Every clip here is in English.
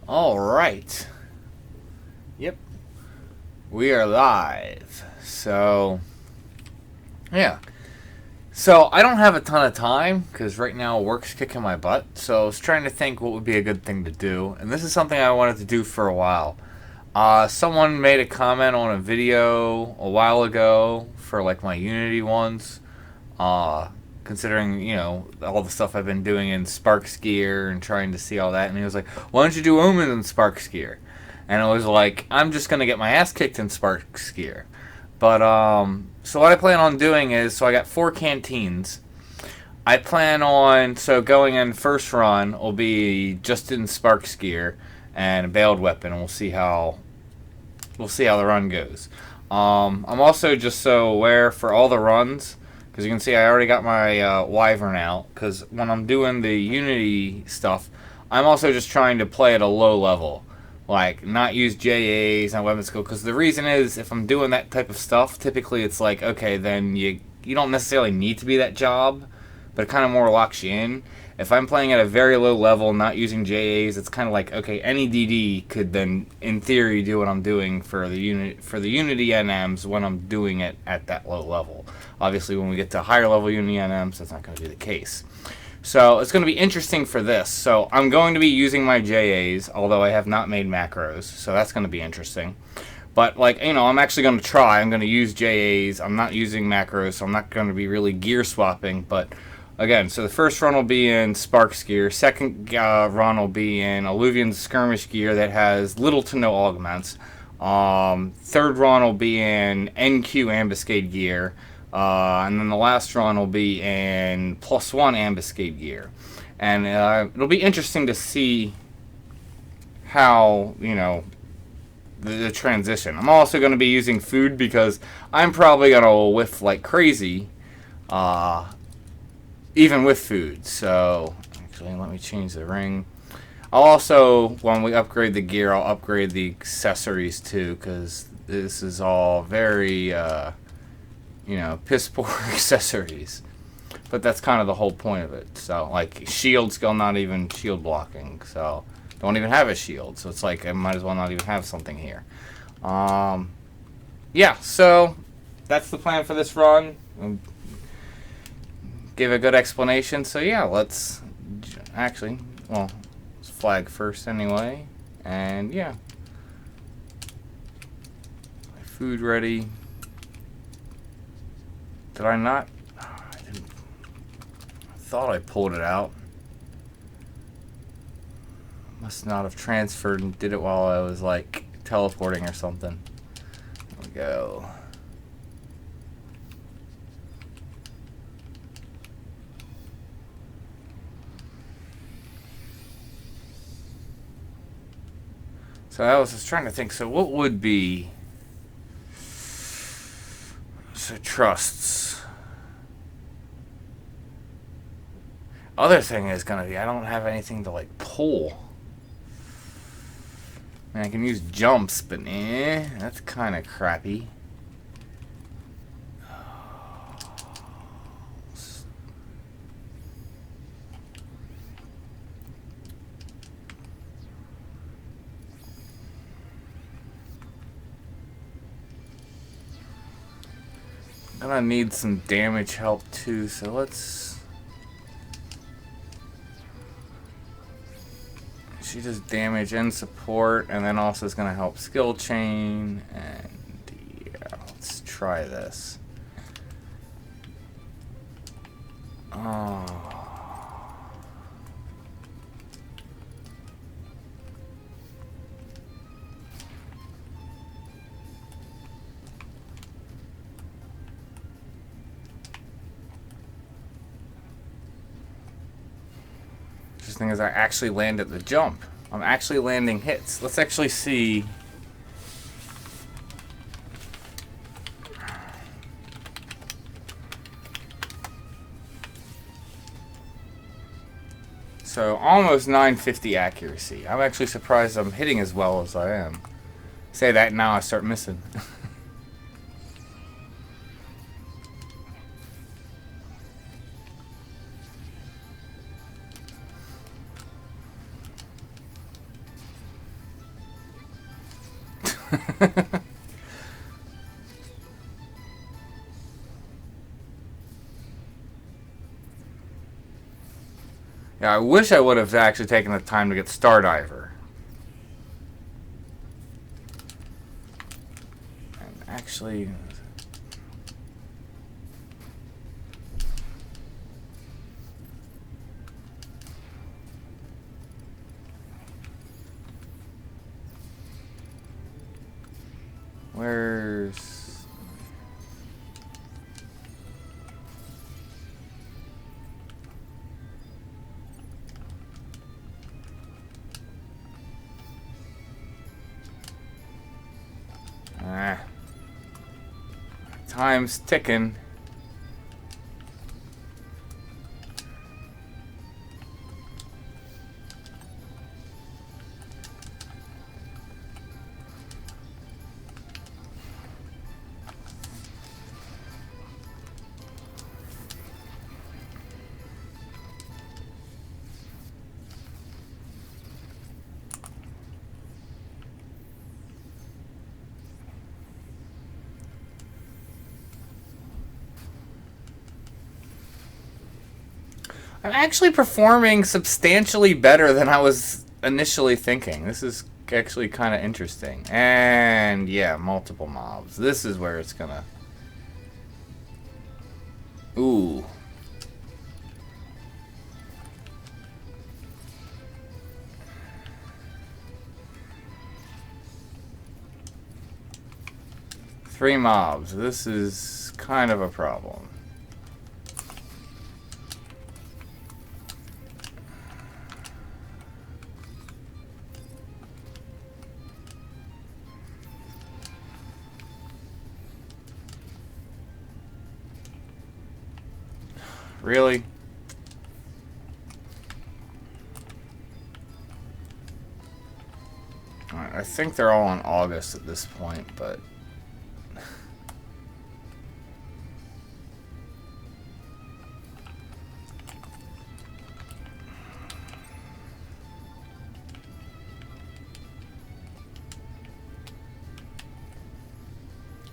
All right. Yep. We are live. So, yeah. So, I don't have a ton of time because right now work's kicking my butt. So, I was trying to think what would be a good thing to do. And this is something I wanted to do for a while. Someone made a comment on a video a while ago for like my Unity ones. Considering, you know, all the stuff I've been doing in Sparks gear and trying to see all that. And he was like, why don't you do Omen in Sparks gear? And I was like, I'm just going to get my ass kicked in Sparks gear. But, so what I plan on doing is, so I got 4 canteens. I plan on, so going in first run will be just in Sparks gear and a bailed weapon, and we'll see how the run goes. I'm also just so aware for all the runs, because you can see I already got my Wyvern out, because when I'm doing the Unity stuff, I'm also just trying to play at a low level. Like, not use JAs and weapon skill, because the reason is, if I'm doing that type of stuff, typically it's like, okay, then you don't necessarily need to be that job, but it kind of more locks you in. If I'm playing at a very low level, not using JAs, it's kind of like, okay, any DD could then, in theory, do what I'm doing for the Unity NMs when I'm doing it at that low level. Obviously, when we get to higher level Unity NMs, that's not going to be the case. So it's going to be interesting for this. So I'm going to be using my JAs, although I have not made macros, so that's going to be interesting. But, like, you know, I'm actually going to try. I'm going to use JAs. I'm not using macros, so I'm not going to be really gear swapping, but again, so the first run will be in Sparks gear. Second run will be in Alluvion's skirmish gear that has little to no augments. Third run will be in NQ ambuscade gear. And then the last run will be in +1 ambuscade gear. And it'll be interesting to see how, you know, the transition. I'm also going to be using food because I'm probably going to whiff like crazy. Even with food. So, actually, let me change the ring. I'll also, when we upgrade the gear, I'll upgrade the accessories too, because this is all very, you know, piss poor accessories. But that's kind of the whole point of it. So, like, shield skill, not even shield blocking. So, don't even have a shield. So, it's like, I might as well not even have something here. Yeah, so, that's the plan for this run. Give a good explanation. So yeah, let's actually, well, let's flag first anyway. And yeah, my food ready. Did I not? I didn't. I thought I pulled it out. Must not have transferred and did it while I was like teleporting or something. There we go. So I was just trying to think, so what would be, so trusts. Other thing is going to be, I don't have anything to like pull. I mean, I can use jumps, but that's kind of crappy. Gonna need some damage help too, so let's. She does damage and support, and then also is gonna help skill chain. And yeah, let's try this. Oh. Thing is, I actually landed the jump. I'm actually landing hits. Let's actually see. So almost 950 accuracy. I'm actually surprised I'm hitting as well as I am. Say that now, I start missing. Yeah, I wish I would have actually taken the time to get Stardiver. And actually... Where's... Time's ticking. I'm actually performing substantially better than I was initially thinking. This is actually kind of interesting. And yeah, multiple mobs. This is where it's gonna... Ooh. Three mobs. This is kind of a problem. Really? Alright, I think they're all in August at this point, but...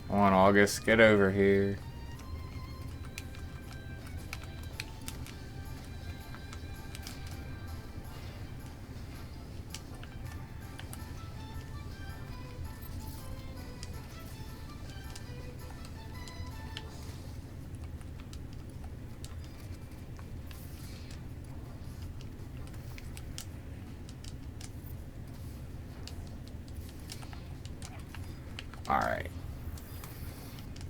Come on, August, get over here. Alright.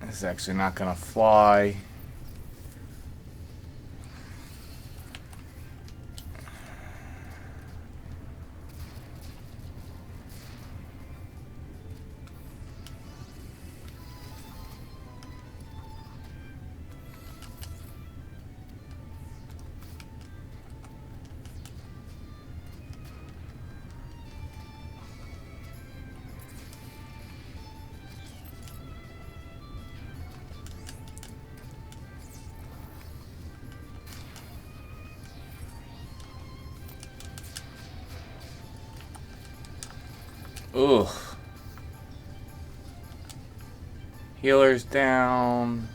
This is actually not gonna fly. Ugh. Healer's down.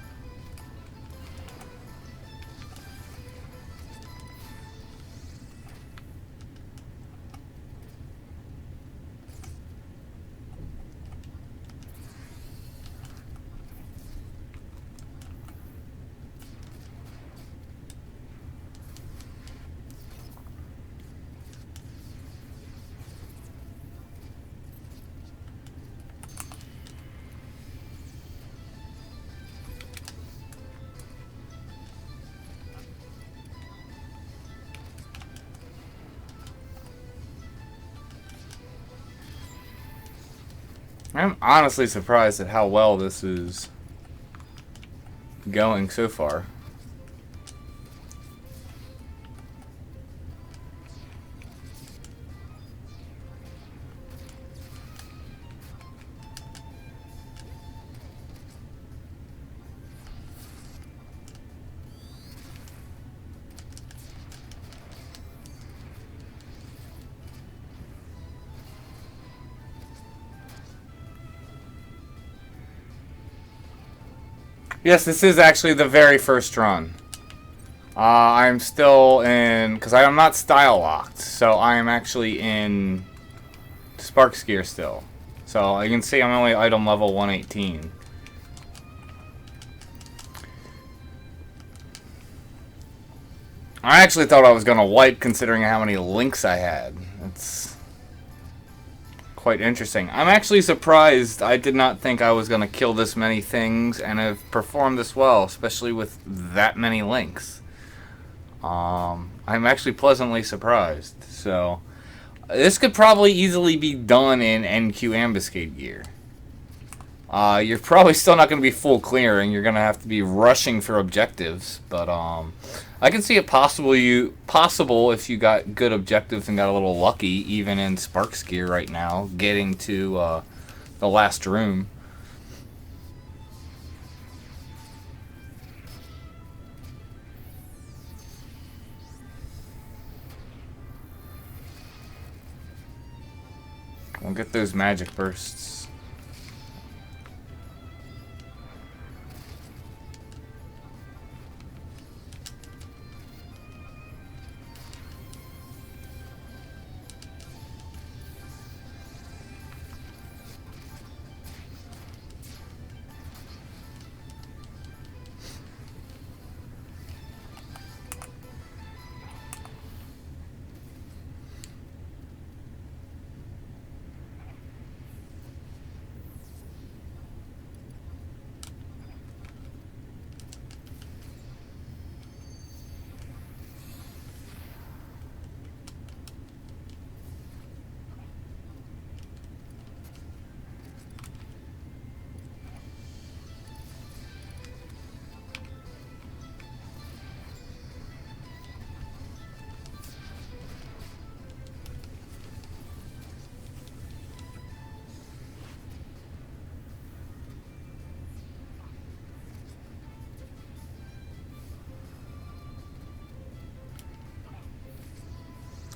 I'm honestly surprised at how well this is going so far. Yes, this is actually the very first run. I'm still in... Because I am not style locked. So I am actually in Sparks gear still. So you can see I'm only item level 118. I actually thought I was going to wipe considering how many links I had. It's quite interesting. I'm actually surprised. I did not think I was going to kill this many things and have performed this well, especially with that many links. I'm actually pleasantly surprised. So, this could probably easily be done in NQ Ambuscade gear. You're probably still not going to be full clearing. You're going to have to be rushing for objectives. But I can see it possible if you got good objectives and got a little lucky, even in Sparks gear right now, getting to the last room. We'll get those magic bursts.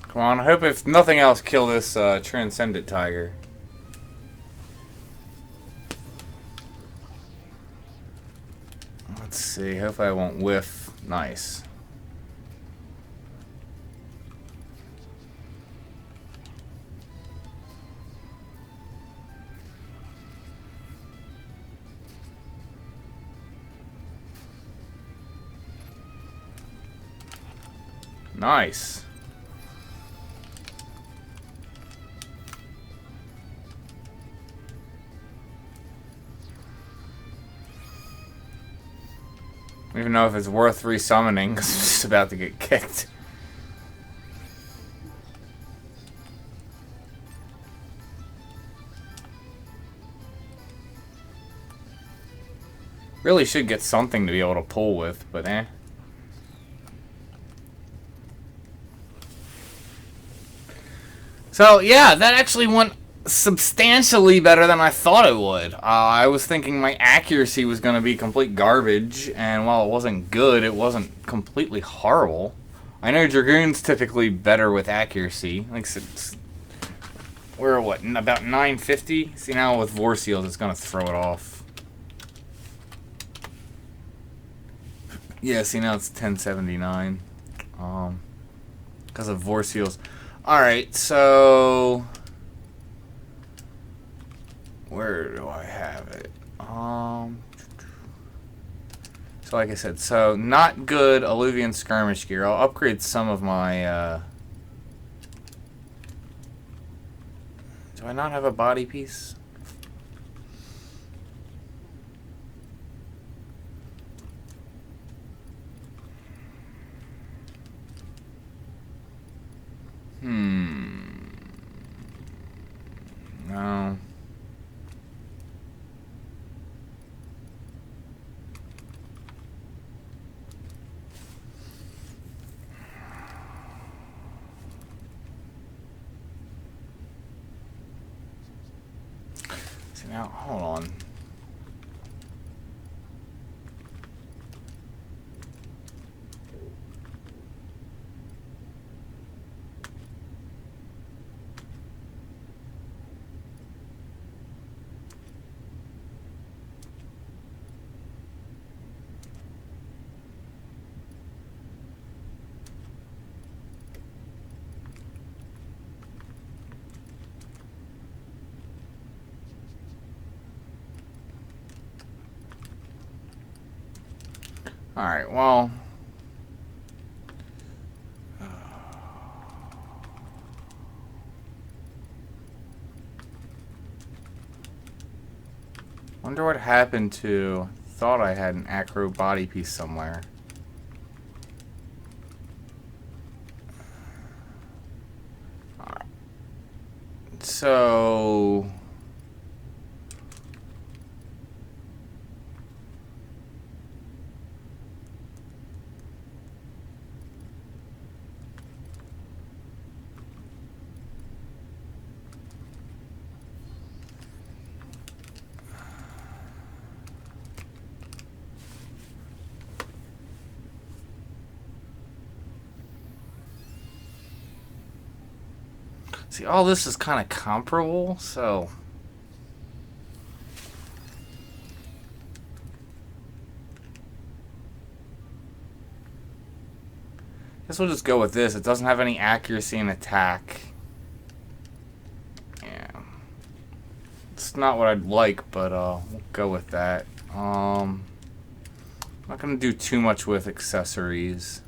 Come on, I hope if nothing else, kill this Transcendent Tiger. Let's see, hope I won't whiff. Nice. Nice. I don't even know if it's worth resummoning because I'm just about to get kicked. Really should get something to be able to pull with, but eh. So, yeah, that actually went substantially better than I thought it would. I was thinking my accuracy was going to be complete garbage, and while it wasn't good, it wasn't completely horrible. I know Dragoon's typically better with accuracy. Like, we're what, about 950? See, now with Vorseals, it's going to throw it off. Yeah, see, now it's 1079. Because of Vorseals. Alright, so... where do I have it? So like I said, so not good Alluvion skirmish gear. I'll upgrade some of my, do I not have a body piece? No. See, now, hold on. Alright, well... Wonder what happened to... Thought I had an acro body piece somewhere. Alright. So... See, all this is kind of comparable, so... Guess we'll just go with this. It doesn't have any accuracy in attack. Yeah. It's not what I'd like, but we'll go with that. I'm not going to do too much with accessories.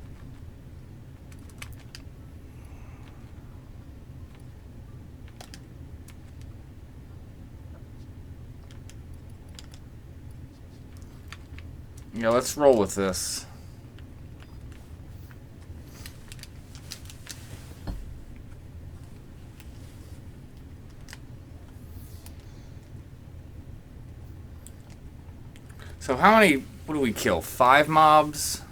Yeah, let's roll with this. So how many, what do we kill? 5 mobs?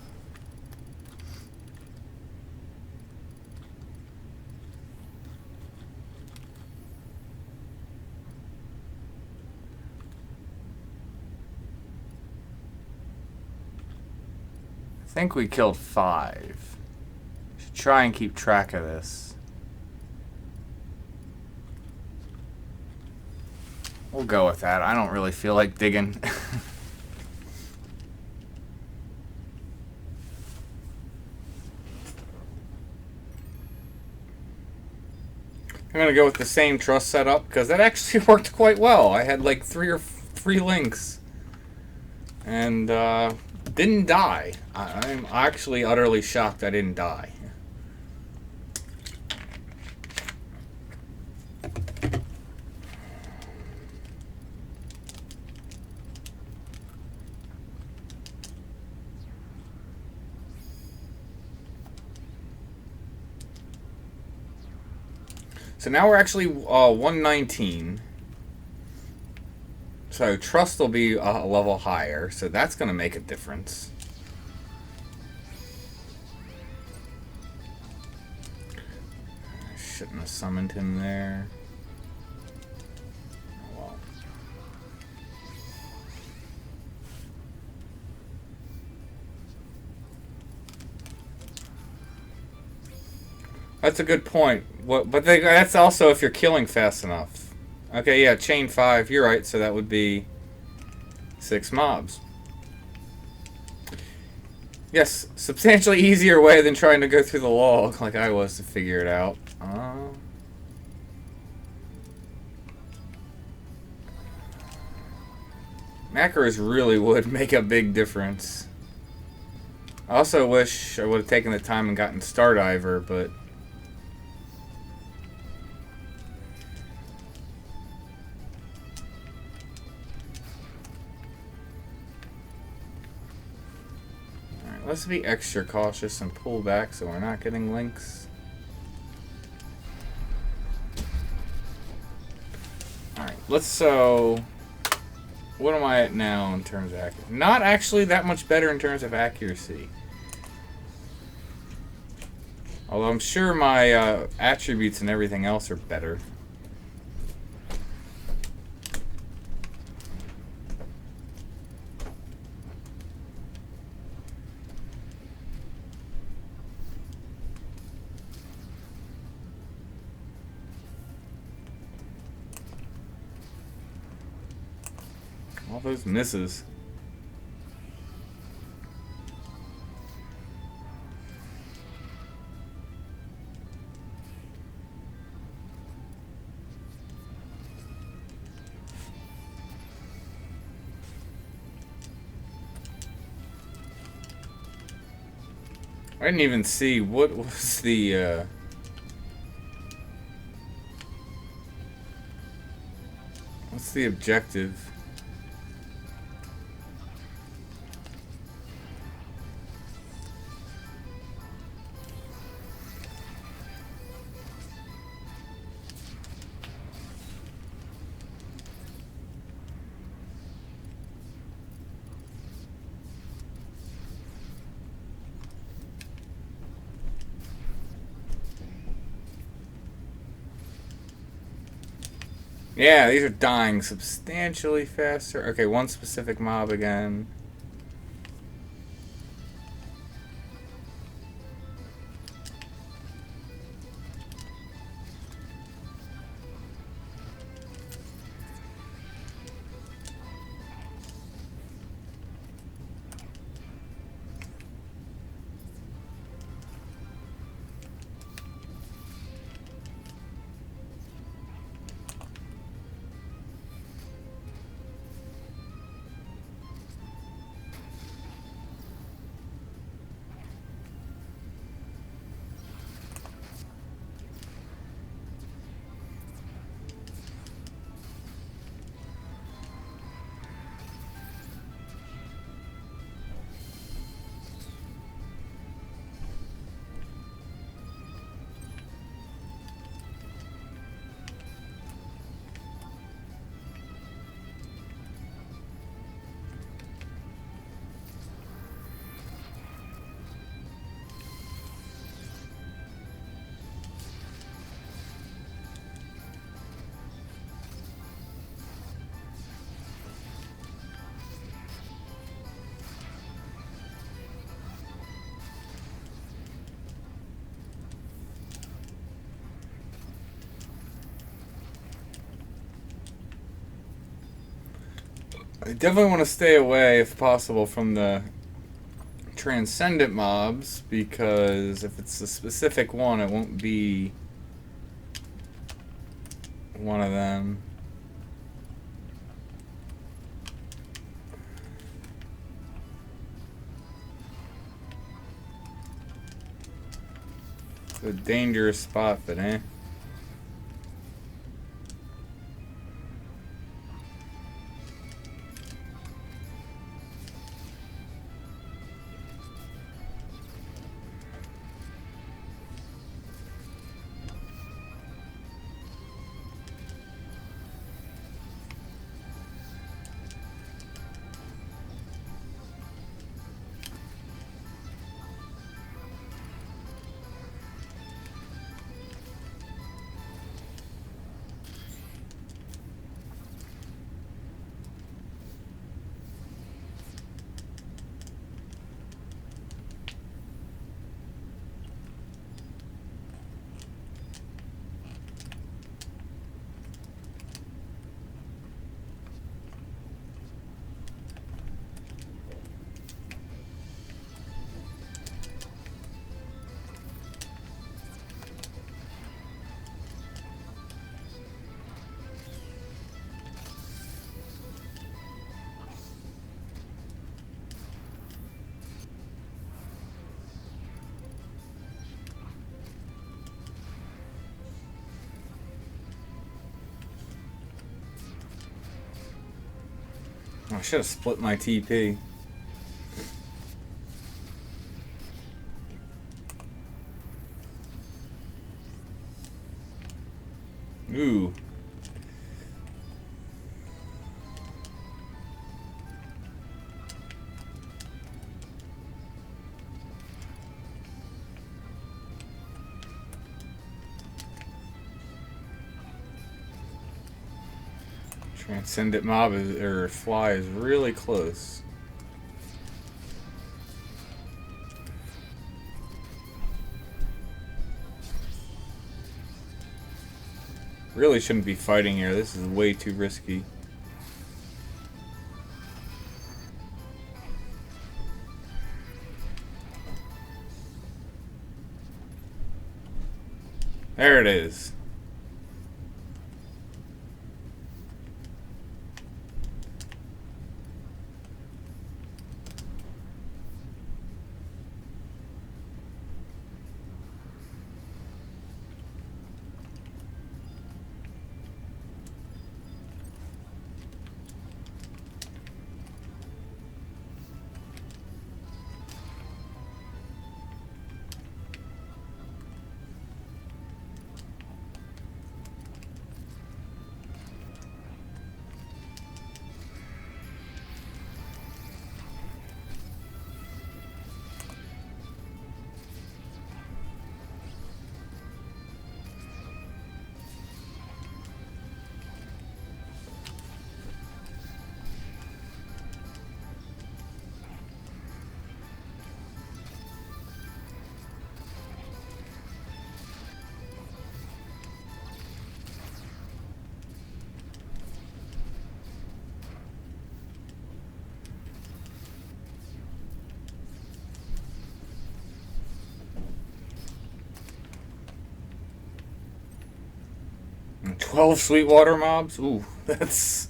I think we killed 5. Should try and keep track of this. We'll go with that. I don't really feel like digging. I'm going to go with the same trust setup because that actually worked quite well. I had like 3 links and didn't die. I'm actually utterly shocked I didn't die. So now we're actually 119. So trust will be a level higher, so that's going to make a difference. I shouldn't have summoned him there. Oh, well. That's a good point. But that's also if you're killing fast enough. Okay, yeah, chain 5. You're right. So that would be 6 mobs. Yes, substantially easier way than trying to go through the log like I was to figure it out. Macros really would make a big difference. I also wish I would have taken the time and gotten Stardiver, but... Let's be extra cautious and pull back so we're not getting links. Alright, let's so... What am I at now in terms of accuracy? Not actually that much better in terms of accuracy. Although I'm sure my attributes and everything else are better. All those misses. I didn't even see what was the what's the objective? Yeah, these are dying substantially faster. Okay, one specific mob again. I definitely want to stay away, if possible, from the transcendent mobs, because if it's a specific one, it won't be one of them. It's a dangerous spot, but eh. I should have split my TP. Ooh. Transcendent mob is, or fly is really close. Really shouldn't be fighting here. This is way too risky. There it is. 12 Sweetwater mobs? Ooh, that's...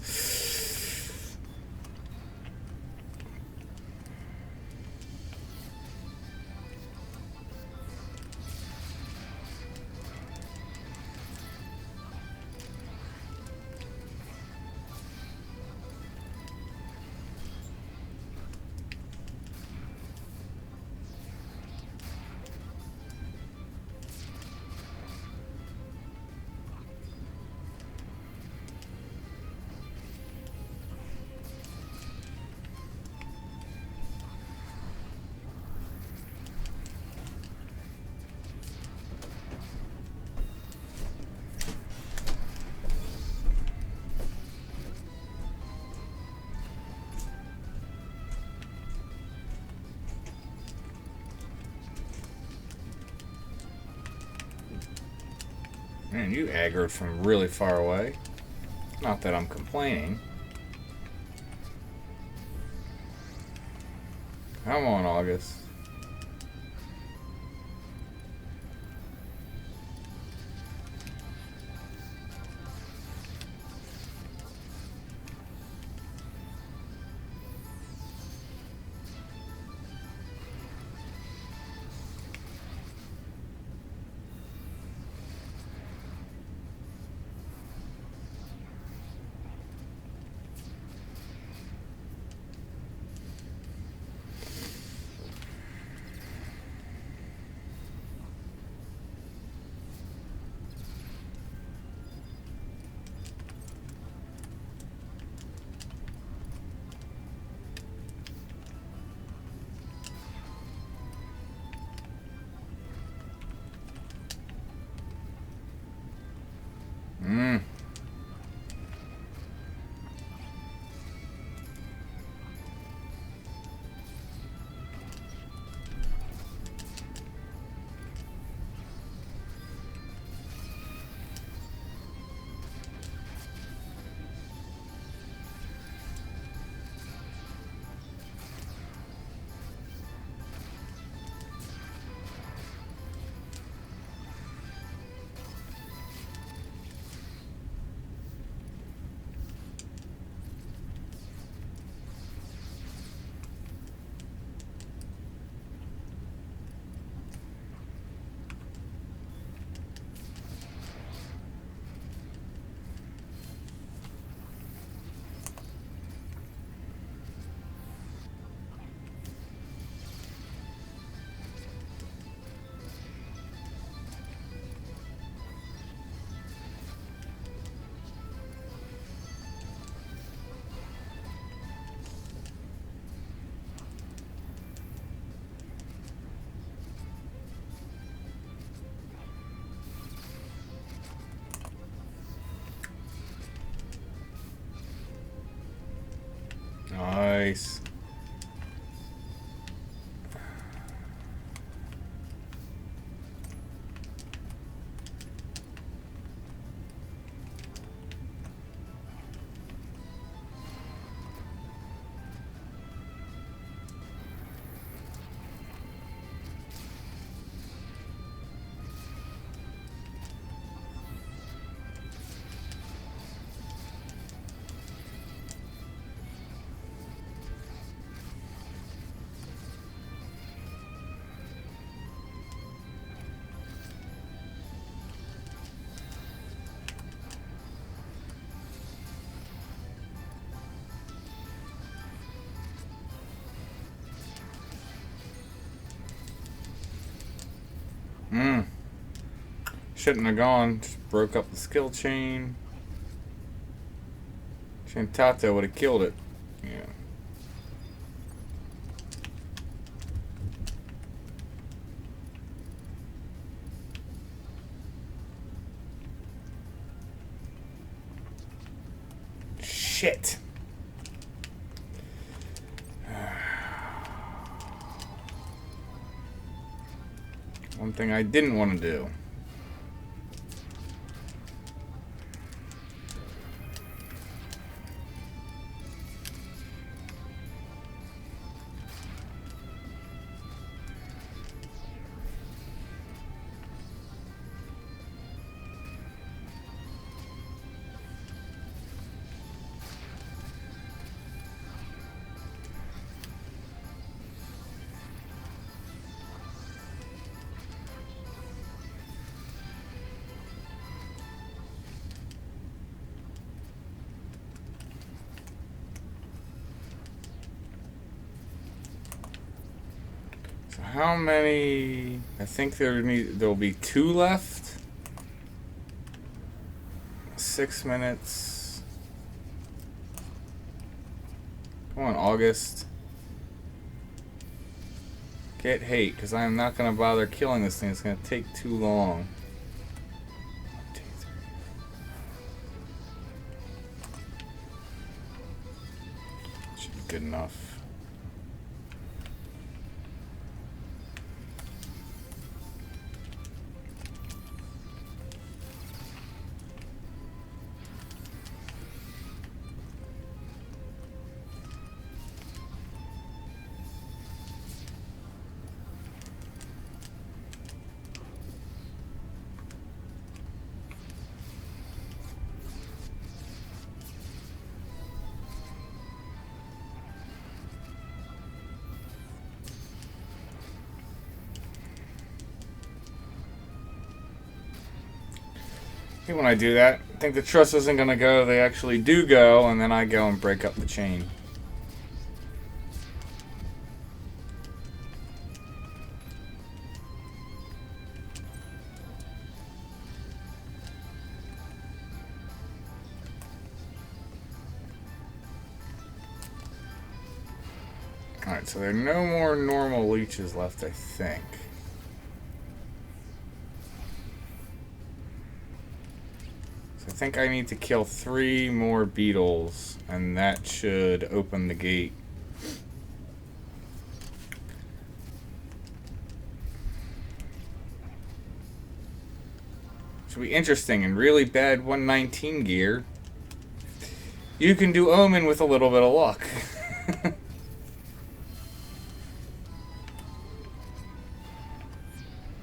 Man, you aggroed from really far away. Not that I'm complaining. Come on, August. Nice. Shouldn't have gone. Just broke up the skill chain. Chantata would have killed it. Yeah. Shit. One thing I didn't want to do. So how many? I think there'll be 2 left. 6 minutes. Come on, August. Get hate, because I am not going to bother killing this thing. It's going to take too long. Should be good enough. When I do that, I think the trust isn't going to go. They actually do go, and then I go and break up the chain. Alright, so there are no more normal leeches left, I think. I think I need to kill 3 more beetles, and that should open the gate. Should be interesting. In really bad 119 gear, you can do Omen with a little bit of luck.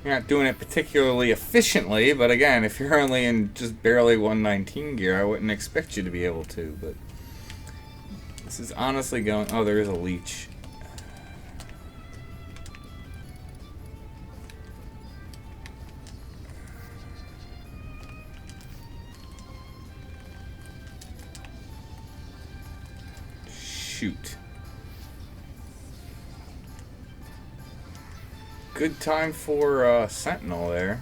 You're not doing it particularly efficiently, but again, if you're only in just barely 119 gear, I wouldn't expect you to be able to, but this is honestly going... Oh, there is a leech. Shoot. Good time for Sentinel there.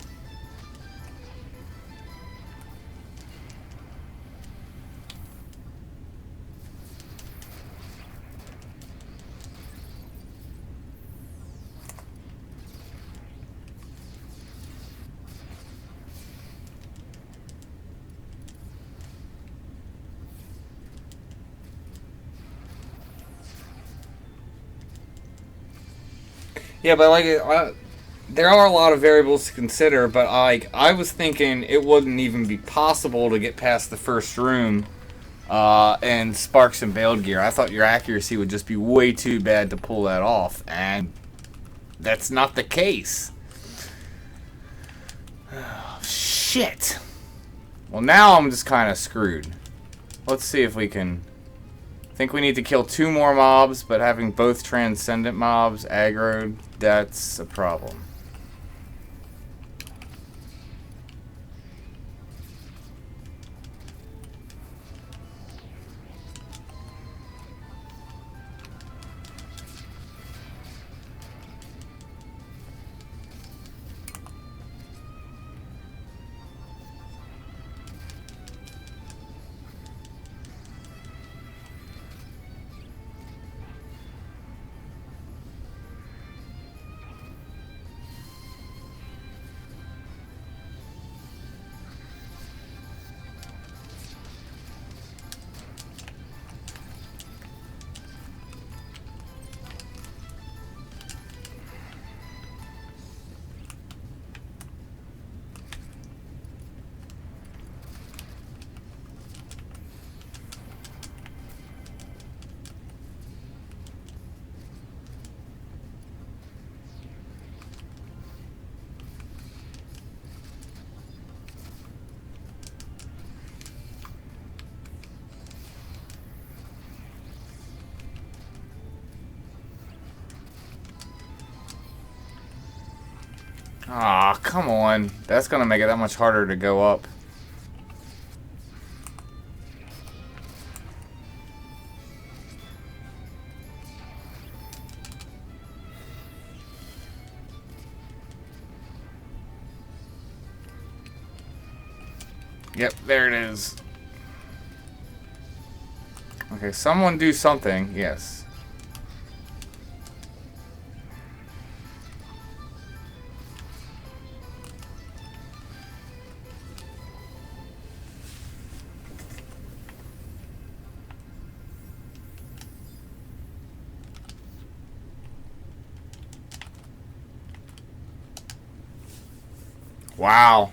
Yeah, but like, there are a lot of variables to consider, but I was thinking it wouldn't even be possible to get past the first room in Sparks and Veiled gear. I thought your accuracy would just be way too bad to pull that off, and that's not the case. Oh, shit. Well, now I'm just kind of screwed. Let's see if we can... I think we need to kill 2 more mobs, but having both transcendent mobs aggroed, that's a problem. Aw, come on. That's gonna make it that much harder to go up. Yep, there it is. Okay, someone do something. Yes. Wow.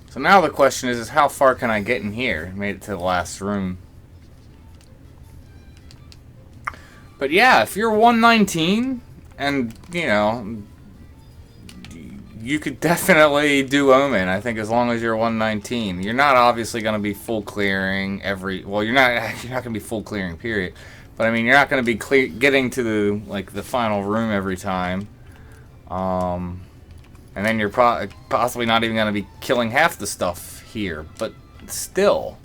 So now the question is how far can I get in here? Made it to the last room. But yeah, if you're 119, and, you know, you could definitely do Omen, I think, as long as you're 119. You're not obviously going to be full clearing every... Well, you're not going to be full clearing, period. But, I mean, you're not going to be getting to the final room every time. And then you're possibly not even going to be killing half the stuff here. But still,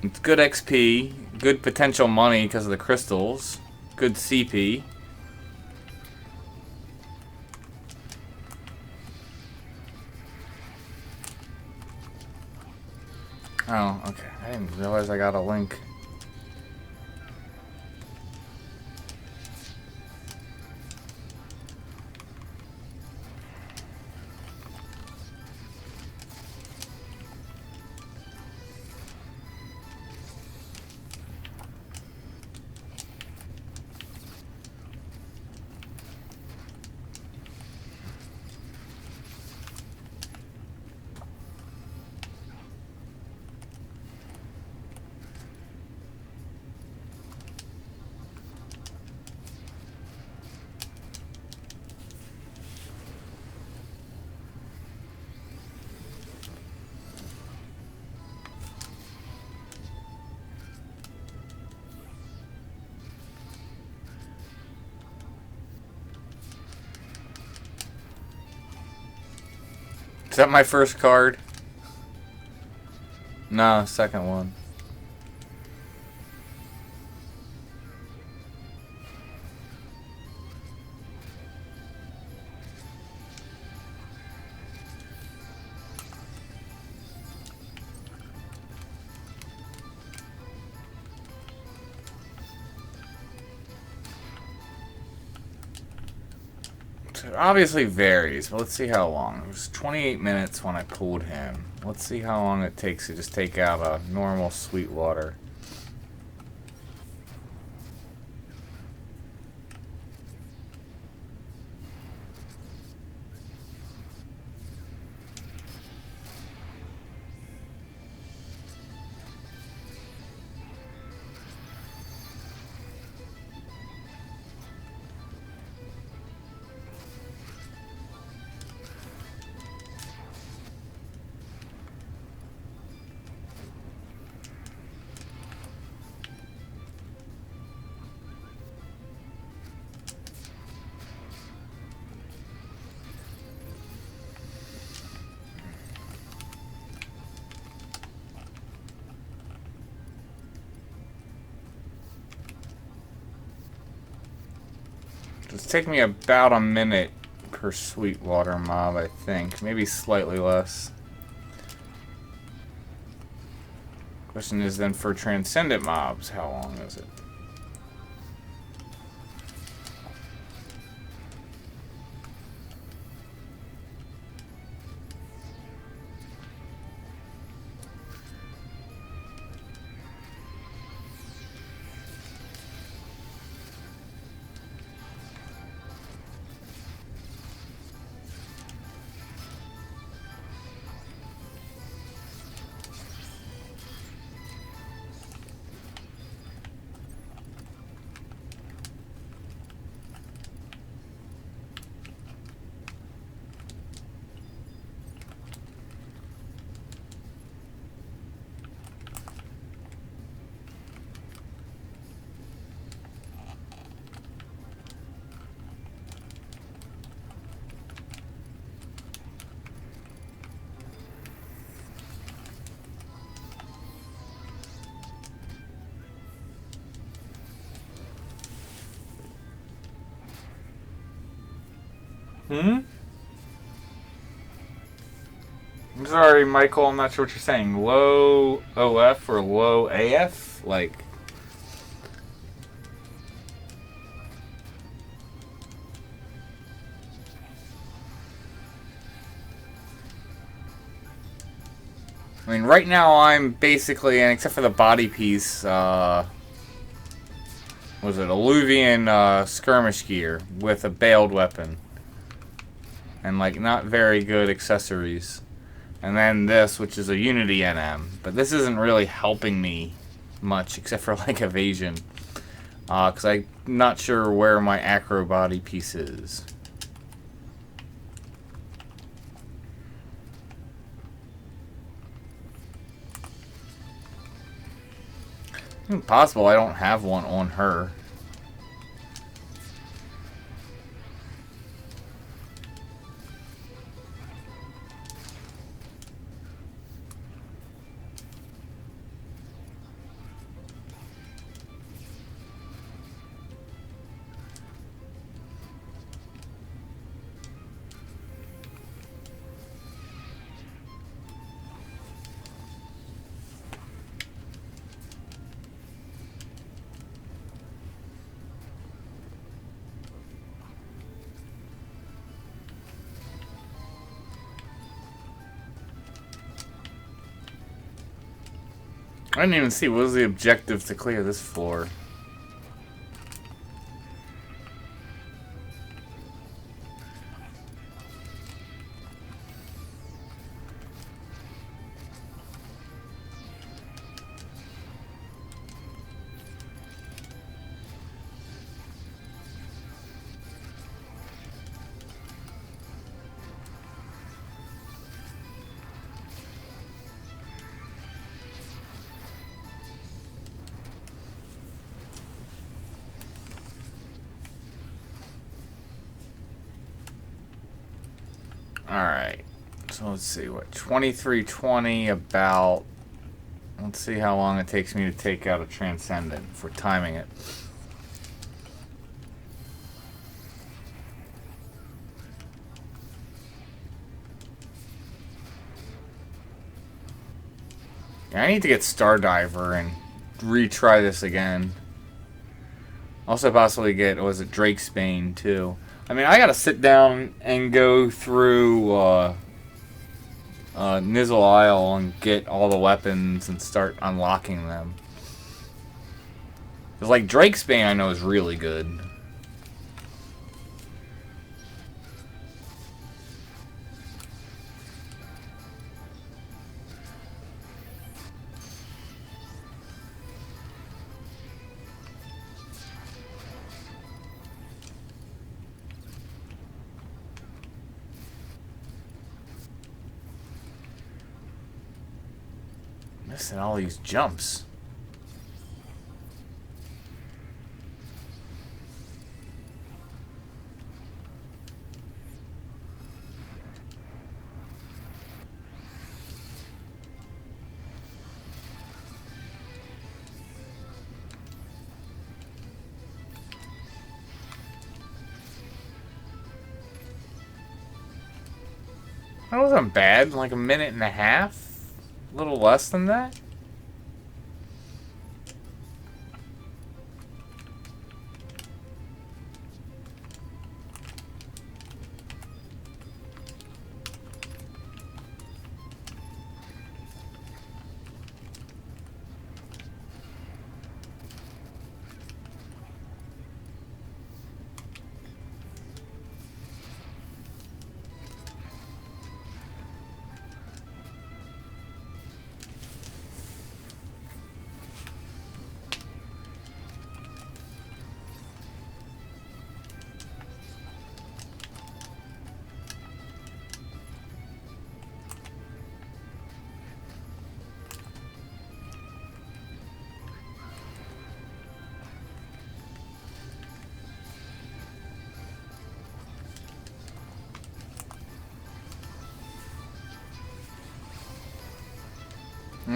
it's good XP, good potential money because of the crystals, good CP. Oh, okay. I didn't realize I got a link. Is that my first card? No, second one. It obviously varies, but let's see how long. It was 28 minutes when I pulled him. Let's see how long it takes to just take out a normal Sweetwater. It's taking me about a minute per Sweetwater mob, I think. Maybe slightly less. Question is then for Transcendent mobs, how long is it? Hmm? I'm sorry, Michael, I'm not sure what you're saying. Low OF or low AF? Like... I mean, right now I'm basically, and except for the body piece, was it Alluvion skirmish gear with a bailed weapon. And, like, not very good accessories. And then this, which is a Unity NM. But this isn't really helping me much, except for, like, evasion. Because I'm not sure where my acro body piece is. Possible I don't have one on her. I didn't even see what was the objective to clear this floor. Alright, so let's see, what, 2320 about, let's see how long it takes me to take out a Transcendent if we're timing it. Yeah, I need to get Stardiver and retry this again. Also possibly get, was it Drakesbane too. I mean, I gotta sit down and go through Nizzle Isle and get all the weapons and start unlocking them. Because, like, Drakesbane I know is really good. Missing all these jumps. That wasn't bad, like a minute and a half? A little less than that?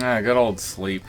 Ah, good old sleep.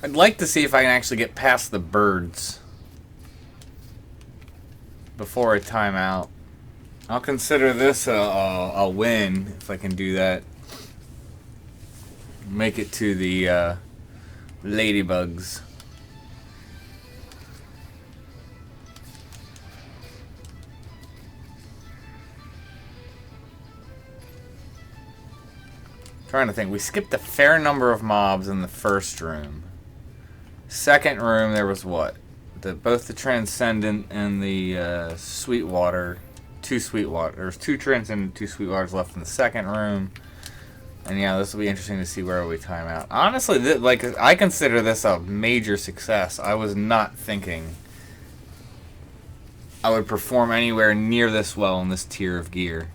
I'd like to see if I can actually get past the birds before I time out. I'll consider this a win if I can do that. Make it to the ladybugs. Trying to think. We skipped a fair number of mobs in the first room. Second room, there was what? Both the Transcendent and the Sweetwater. There's 2 Transcendent and 2 Sweetwaters left in the second room. And yeah, this will be interesting to see where we time out. Honestly, I consider this a major success. I was not thinking I would perform anywhere near this well in this tier of gear.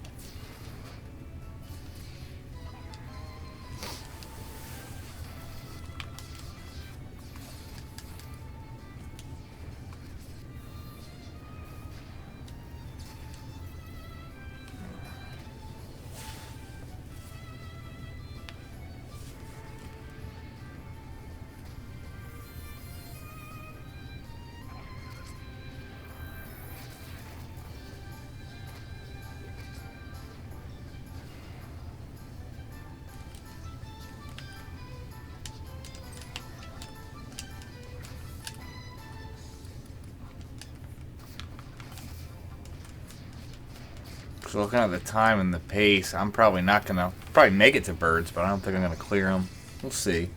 So looking at the time and the pace, I'm probably not going to... Probably make it to birds, but I don't think I'm going to clear them. We'll see.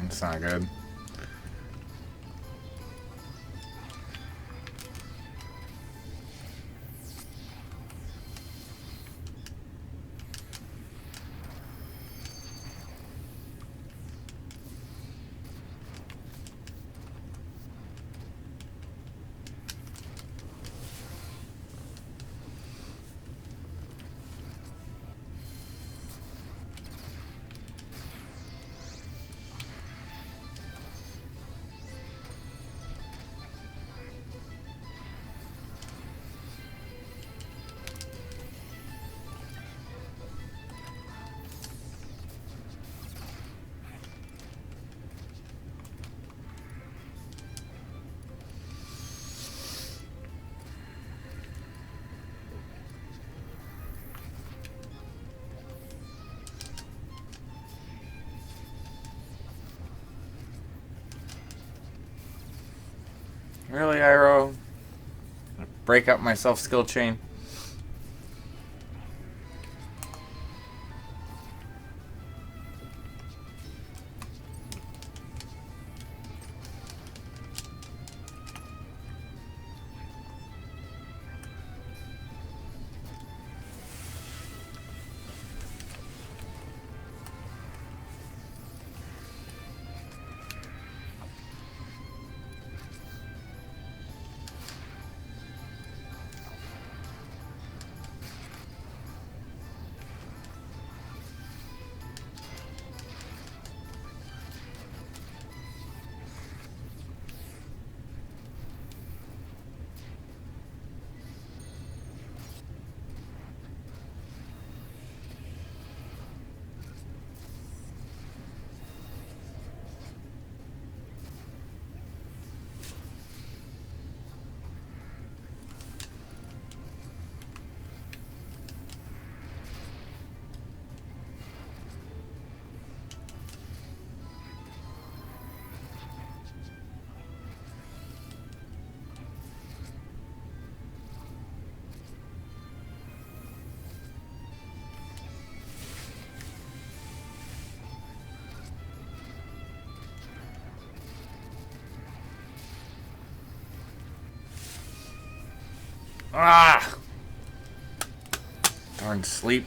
That's not good. Really, Iroh? Break up my self-skill chain? Ah! Darn sleep.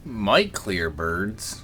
Might clear birds.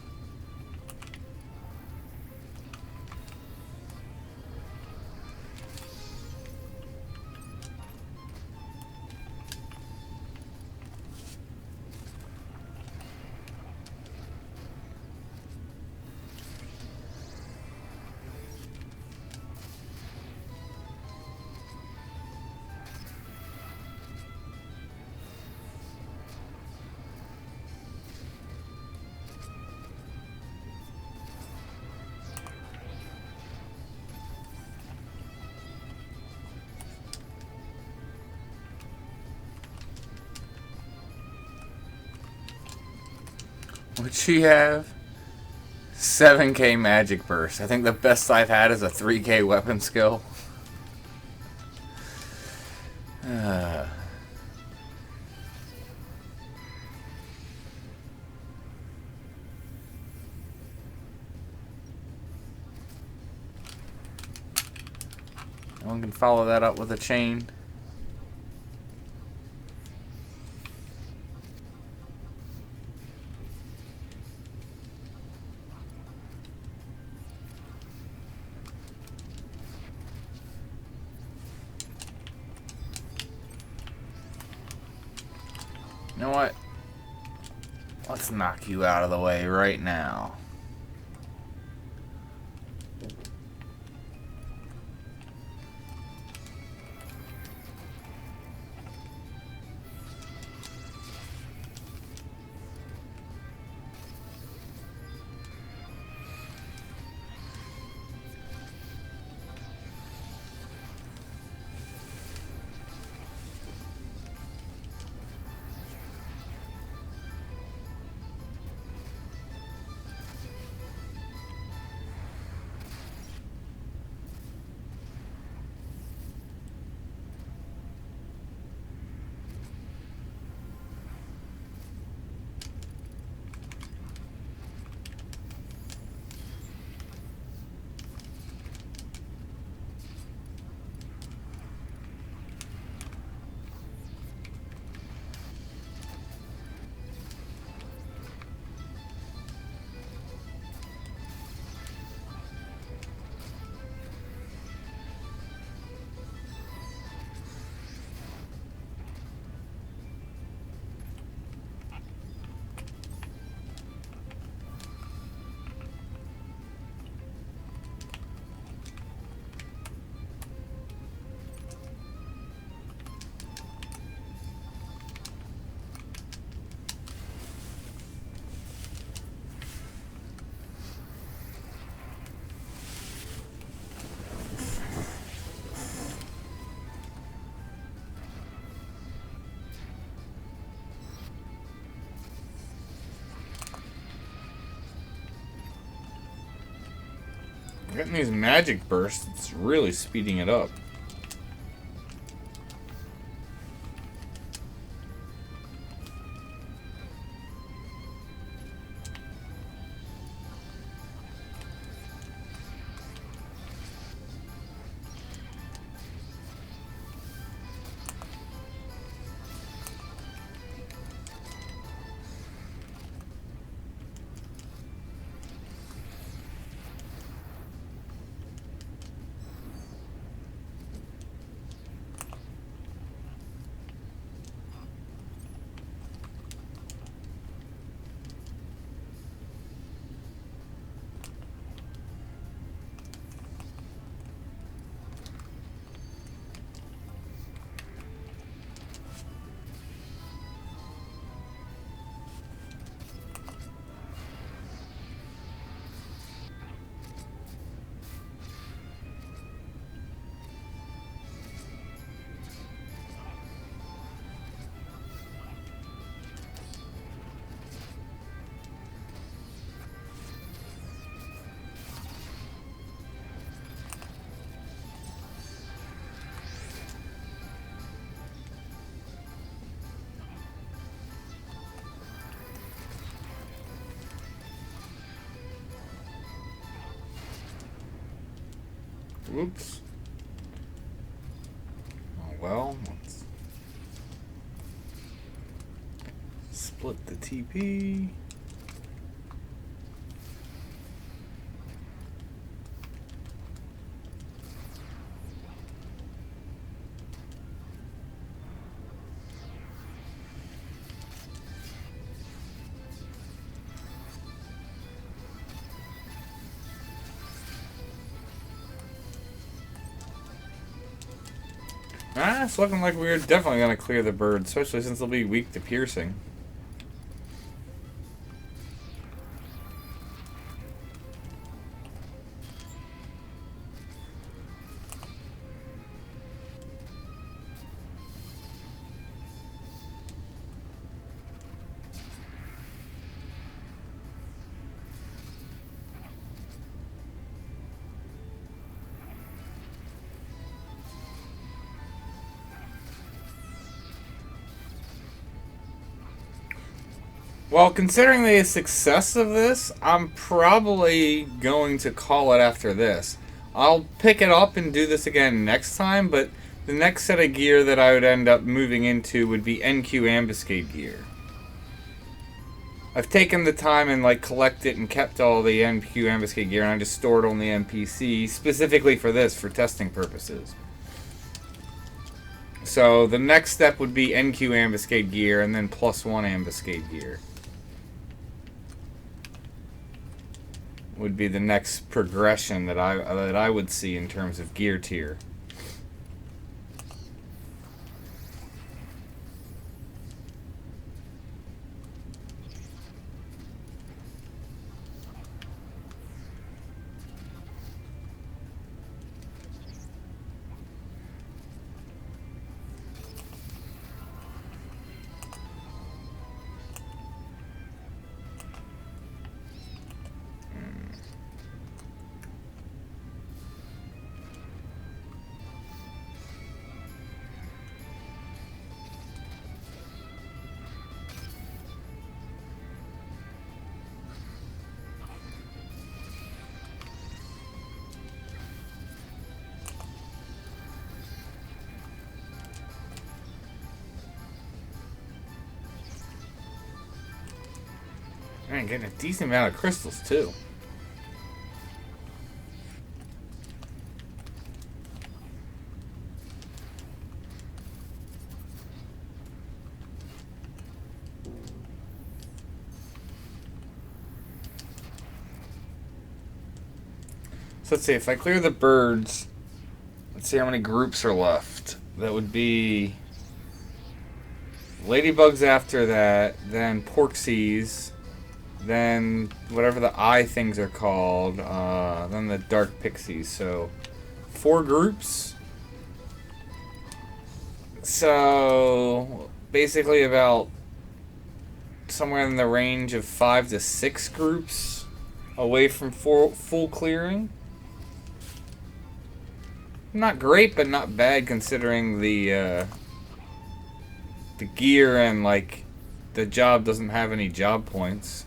What'd she have? 7k magic burst. I think the best I've had is a 3k weapon skill. No one can follow that up with a chain. You know what? Let's knock you out of the way right now. Getting these magic bursts, it's really speeding it up. Oops. Oh, well, let's split the TP. It's looking like we're definitely going to clear the bird, especially since they'll be weak to piercing. Well, considering the success of this, I'm probably going to call it after this. I'll pick it up and do this again next time, but the next set of gear that I would end up moving into would be NQ Ambuscade gear. I've taken the time and collected and kept all the NQ Ambuscade gear, and I just stored on the NPC specifically for this, for testing purposes. So the next step would be NQ Ambuscade gear and then +1 Ambuscade gear. Would be the next progression that I would see in terms of gear tier. Man, getting a decent amount of crystals too. So let's see, if I clear the birds, let's see how many groups are left. That would be ladybugs after that, then porksies, then whatever the eye things are called, then the dark pixies. So 4 groups. So basically about somewhere in the range of 5 to 6 groups away from full clearing. Not great, but not bad considering the gear and the job doesn't have any job points.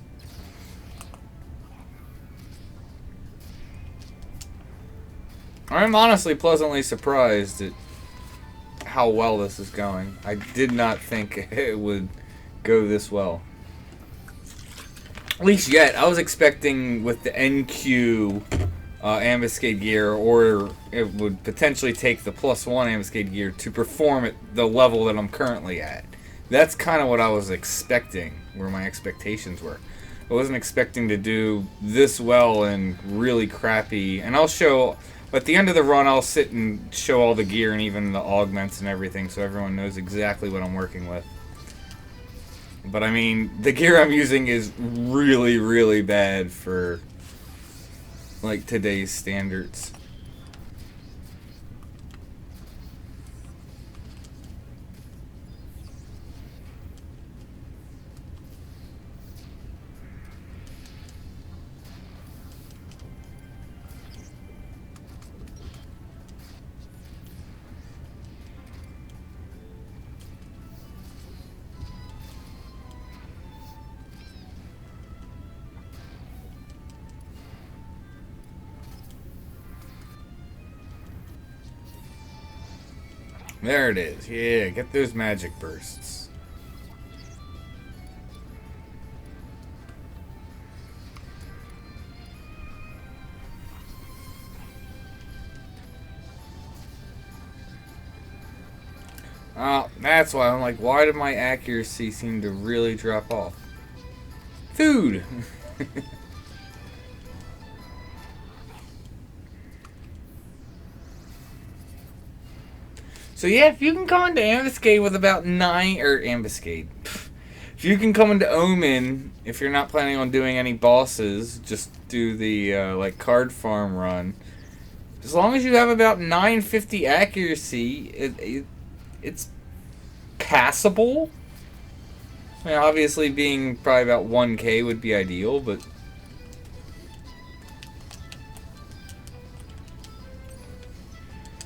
I'm honestly pleasantly surprised at how well this is going. I did not think it would go this well. At least yet. I was expecting with the NQ ambuscade gear, or it would potentially take the +1 ambuscade gear to perform at the level that I'm currently at. That's kind of what I was expecting, where my expectations were. I wasn't expecting to do this well and really crappy. And I'll show... At the end of the run, I'll sit and show all the gear and even the augments and everything so everyone knows exactly what I'm working with. But I mean, the gear I'm using is really, really bad for today's standards. There it is. Yeah, get those magic bursts. Oh, that's why I'm like, why did my accuracy seem to really drop off? Food! So yeah, if you can come into Ambuscade with about 9, or Ambuscade. If you can come into Omen, if you're not planning on doing any bosses, just do the, like, card farm run. As long as you have about 950 accuracy, it's passable. I mean, obviously being probably about 1k would be ideal, but...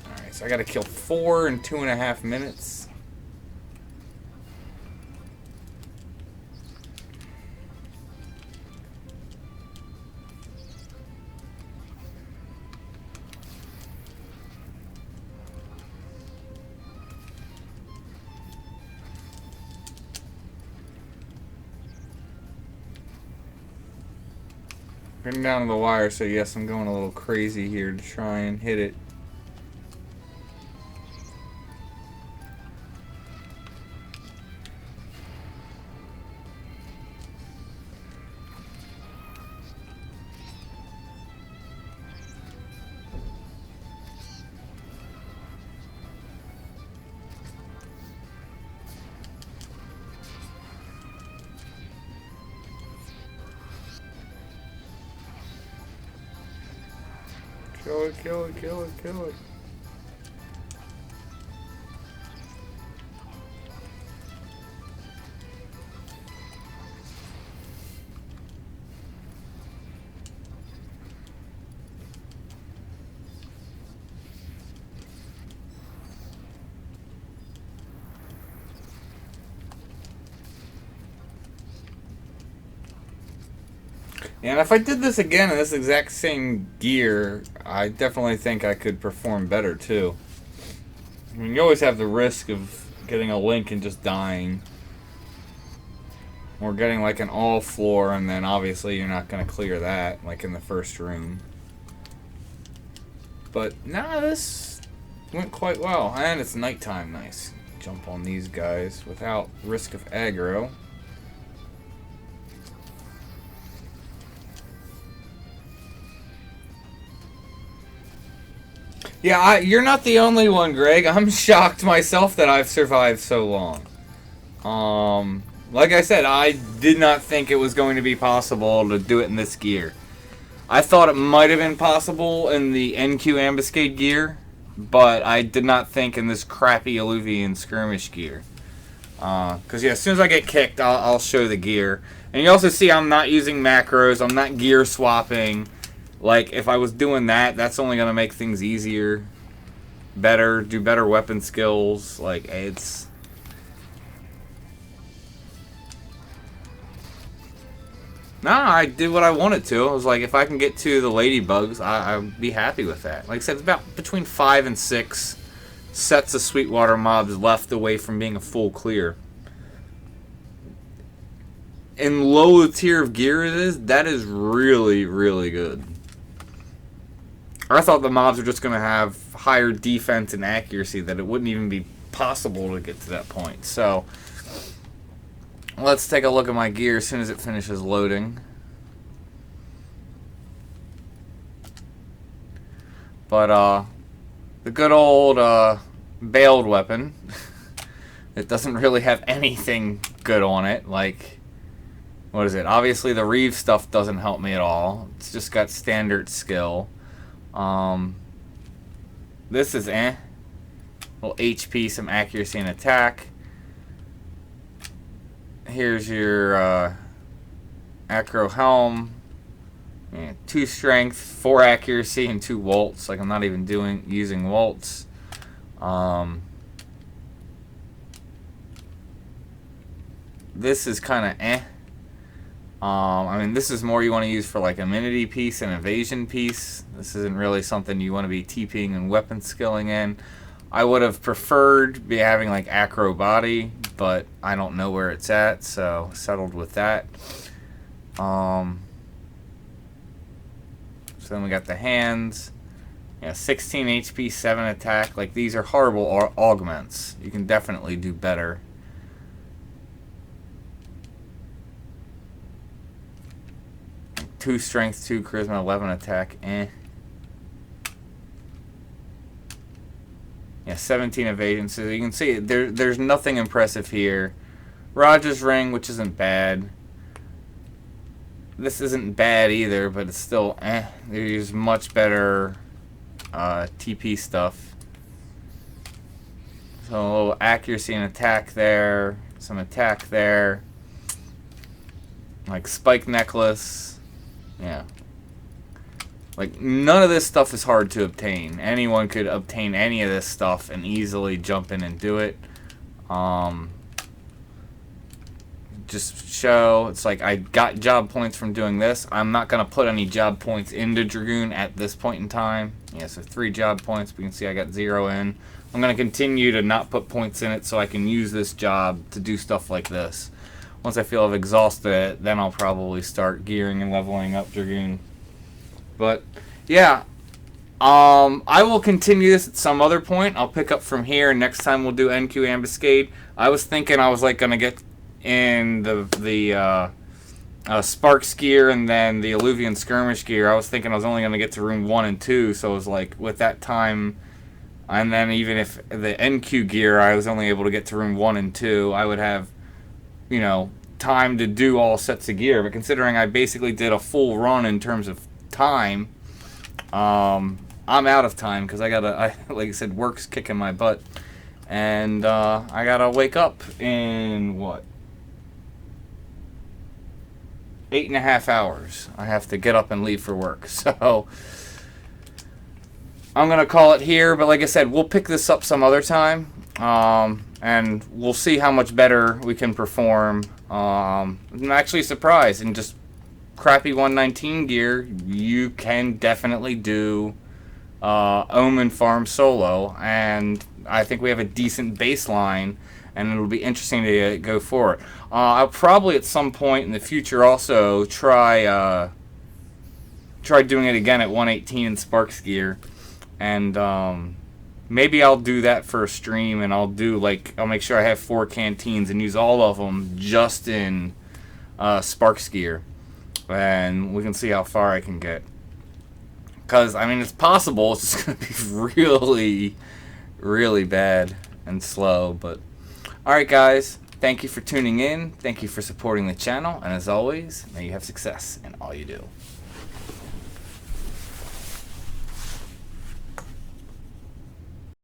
Alright, so I gotta kill 4 in 2.5 minutes. Getting down to the wire, so yes, I'm going a little crazy here to try and hit it. Kill it, kill it, kill it, kill it. And if I did this again in this exact same gear, I definitely think I could perform better too. I mean, you always have the risk of getting a link and just dying. Or getting like an all floor, and then obviously you're not going to clear that, like in the first room. But nah, this went quite well. And it's nighttime, nice. Jump on these guys without risk of aggro. Yeah, you're not the only one, Greg. I'm shocked myself that I've survived so long. Like I said, I did not think it was going to be possible to do it in this gear. I thought it might have been possible in the NQ Ambuscade gear, but I did not think in this crappy Alluvion skirmish gear. Because yeah, as soon as I get kicked, I'll show the gear. And you also see I'm not using macros, I'm not gear swapping. Like, if I was doing that, that's only going to make things easier, better, do better weapon skills. Like, it's... Nah, I did what I wanted to. I was like, if I can get to the ladybugs, I'd be happy with that. Like I said, it's about between 5 and 6 sets of Sweetwater mobs left away from being a full clear. In low tier of gear it is, that is really, really good. I thought the mobs were just going to have higher defense and accuracy, that it wouldn't even be possible to get to that point. So, let's take a look at my gear as soon as it finishes loading. But, the good old, bailed weapon, it doesn't really have anything good on it. Like, what is it? Obviously, the Reeve stuff doesn't help me at all. It's just got standard skill. This is little HP, some accuracy and attack. Here's your acro helm. Yeah, 2 strength, 4 accuracy, and 2 waltz. Like, I'm not even using waltz. This is kind of I mean, this is more you want to use for like amenity piece and evasion piece. This isn't really something you want to be TPing and weapon skilling in. I would have preferred be having like acro body, but I don't know where it's at, so settled with that. So then we got the hands. Yeah, 16 HP, 7 attack. Like, these are horrible augments. You can definitely do better. Two strength, 2 charisma, 11 attack. Yeah, 17 evasion. So you can see there's nothing impressive here. Roger's ring, which isn't bad. This isn't bad either, but it's still There's much better TP stuff. So accuracy and attack there. Some attack there. Like spike necklace. Yeah. Like, none of this stuff is hard to obtain. Anyone could obtain any of this stuff and easily jump in and do it. Just show, it's like I got job points from doing this. I'm not going to put any job points into Dragoon at this point in time. Yeah, so 3 job points. We can see I got 0 in. I'm going to continue to not put points in it so I can use this job to do stuff like this. Once I feel I've exhausted it, then I'll probably start gearing and leveling up Dragoon. But, yeah. I will continue this at some other point. I'll pick up from here. Next time we'll do NQ Ambuscade. I was thinking I was like going to get in the Sparks gear and then the Alluvion Skirmish gear. I was thinking I was only going to get to room 1 and 2, so it was like with that time, and then even if the NQ gear I was only able to get to room 1 and 2, I would have, you know, time to do all sets of gear. But considering I basically did a full run in terms of time, I'm out of time because like I said, work's kicking my butt, and I gotta wake up in what, 8.5 hours. I have to get up and leave for work. So I'm going to call it here. But like I said, we'll pick this up some other time. And we'll see how much better we can perform. I'm actually surprised. In just crappy 119 gear, you can definitely do Omen farm solo. And I think we have a decent baseline. And it'll be interesting to go for it. I'll probably at some point in the future also try doing it again at 118 in Sparks gear, and maybe I'll do that for a stream, and I'll make sure I have 4 canteens and use all of them just in Sparks gear, and we can see how far I can get. Because I mean, it's possible. It's just gonna be really, really bad and slow, but. Alright guys, thank you for tuning in, thank you for supporting the channel, and as always, may you have success in all you do.